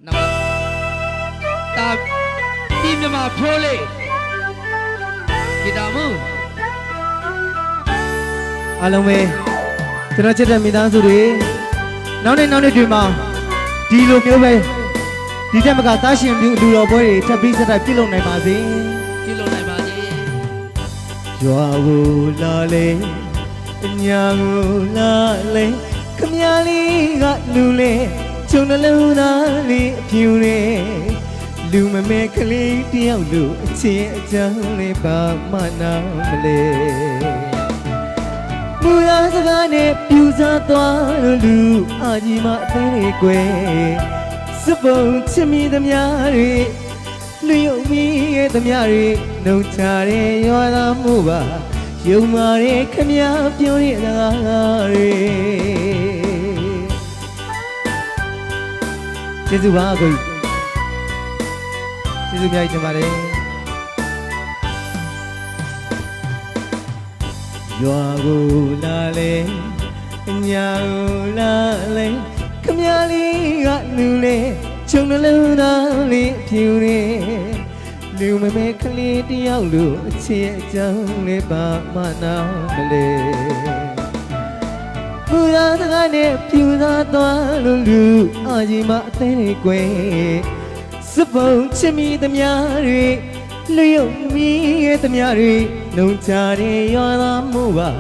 那么大地面嘛漂亮，给他们。 အားလုံးပဲကျွန်တော်ချစ်တဲ့မိသားစုတွေနောက်နေ့တွေမှာဒီလိုမျိုးပဲဒီတက်မကသားရှင်လူတော်ပွဲတွေထပ်ပြီးဆက်တိုက်ပြုလုပ်နိုင်ပါစေ ပြုလုပ်နိုင်ပါစေ ရွာကိုလာလေညာကိုလာလေခမရလေးကလူလေချုံနှလုံးသားလေးအဖြူလေးလူမမဲကလေးတယောက်လိုအချင်းအချမ်းလေးပါမနာမလဲမူရစကားနဲ့ပြူစားသွားလို့လူအာကြီးမအသေးလေးကွယ်စပုံချစ်မိသမျှတွေလူယုံမိရဲ့သမျှတွေနှုတ်ချတဲ့ရွာသားမှုပါယုံမာတဲ့ခမည်းပြောတဲ့စကားတွေကျေးဇူးပါကိုကျေးဇူးများကြီးတင်ပါတယ်ရွာကိုလာလေညာကိုလာလေခမည်းလေးကလူလေချုံနှလုံးသားလေးဖြူနေလူမမဲကလေးတယောက်လိုအချစ်အကြောင်းလေးပါမနာမလဲမူရစကားနဲ့ဖြူစားသွားလို့လူအာကြီးမအသေးလေးကွယ်စပုံချစ်မိသမျှတွေလူယုံမိရဲ့သမျှတွေနှုံချတဲ့ရွာသားမှုပါ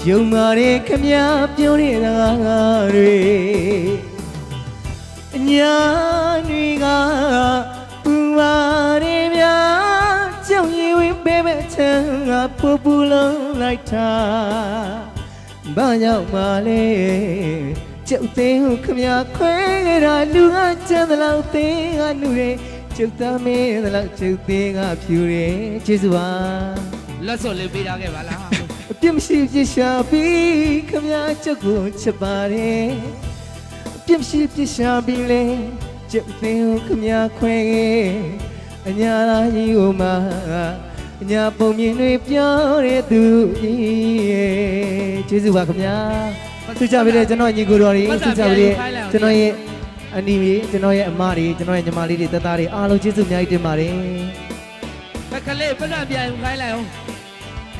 ယုံမာတဲ့ခမည်းပြောတဲ့စကားတွေအညာတွေကပူပါရဲ့ဗျာကြောင်ရီဝင်းပဲပဲချမ်းကပူပူလုံးလိုက်တာဘာကြောင့်မလဲကျုပ်သေးဟုခမည်းခွဲကြတာလူကချမ်းသလောက်သေးကလူတွေကျုပ်သားမင်းသလောက်ကျုပ်သေးကဖြူတယ်ကျေးဇူးပါ လက်စော်လေးပေးထားခဲ့ပါလား အပြစ်မရှိပြစ်ရှာပြီးခမည်းကျုပ်ကိုချစ်ပါတယ်အပြစ်မရှိပြစ်ရှာပြီးလေကျုပ်သေးဟုခမည်းခွဲအညာလာကြီးကိုမှအညာပုံမြင်တွေပြောတဲ့သူကျေးဇူးပါခမည်းသူကြပြီလေကျွန်တော်ညီကိုတော်တွေသူကြပြီလေကျွန်တော်ရဲ့အနီးကျွန်တော်ရဲ့အမတွေကျွန်တော်ရဲ့ညီမလေးတွေတက်သားတွေအားလုံးကျေးဇူးအများကြီးတင်ပါတယ် ဘက်ကလေးပတ်စံပြန်ခိုင်းလိုက်အောင်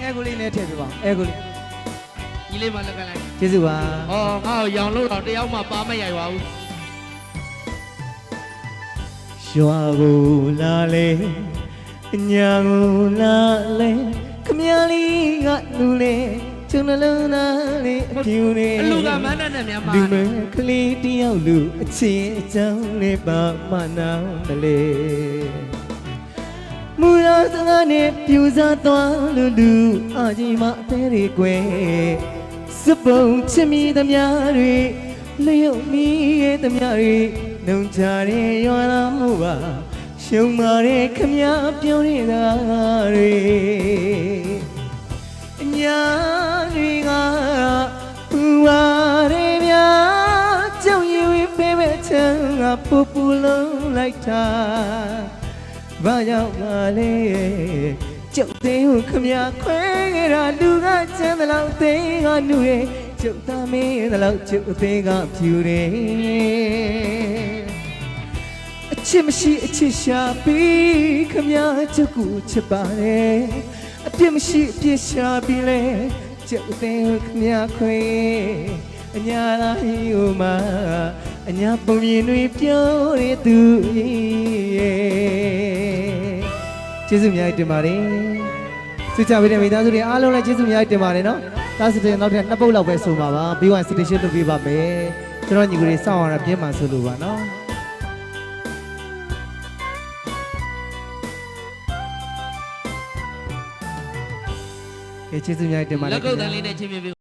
အဲကိုလေးနဲ့ထည့်ပြပါအဲကိုလေး ညီလေးမလက်ကလိုက် ကျေးဇူးပါ ဟောငါ့ကိုရောင်လို့တော့တယောက်မှပါမရိုက်ပါဘူး ရွာကိုလာလေညာကိုလာလေခမည်းလေးကလူလေချုံနှလုံးသားလေးအဖြူနေ အလူကမန်းနဲ့များမှာ လူမကလေးတယောက်လူအချင်းအချမ်းလေးပါမနာမလဲမူရစကားနဲ့ပြူစားသွားလို့လူအာကြီးမအသေးတွေကွယ်စပုံချစ်မိသမျှတွေလျုံမိရဲ့သမျှတွေနှုံချတဲ့ရွာသားမှုပါရှုံမာတဲ့ခမည်းပြောနေတာတွေအညာတွေကပူပါရဲ့ဗျာကြောင်ရီဝင်းပဲပဲချမ်းကပူပူလုံးလိုက်တာဘာကြောင့်မလဲကျုပ်သေးဟုခမည်းခွဲကြတာလူကချမ်းသလောက်သေးကလူရဲ့ကျုပ်သားမင်းသလောက်ကျုပ်သေးကဖြူတယ်အချစ်မရှိအချစ်ရှာပြီးခမည်းကျုပ်ကိုချစ်ပါတယ်အပြစ်မရှိအပြစ်ရှာပြီးလဲကျုပ်သေးဟုခမည်းခွဲအညာလာဟီဟိုမှာအညာပုံမြင်တွေပြောတဲ့သူကျေးဇူးများတင်ပါတယ်စုချပေးတဲ့မိသားစုတွေအားလုံးလည်းကျေးဇူးများတင်ပါတယ်နော်ဒါဆိုရင်နောက်ထပ်2ပုတ်လောက်ပဲဆိုပါပါပြီးသွားစတေးရှင်းလုပ်ပေးပါမယ်ကျွန်တော်ညီကိုတွေစောင့်ရတာပြင်းမှဆိုလို့ပါနော်ကျေးဇူးများတင်ပါတယ် လက်ကုပ်တန်းလေးနဲ့ချင်းပြ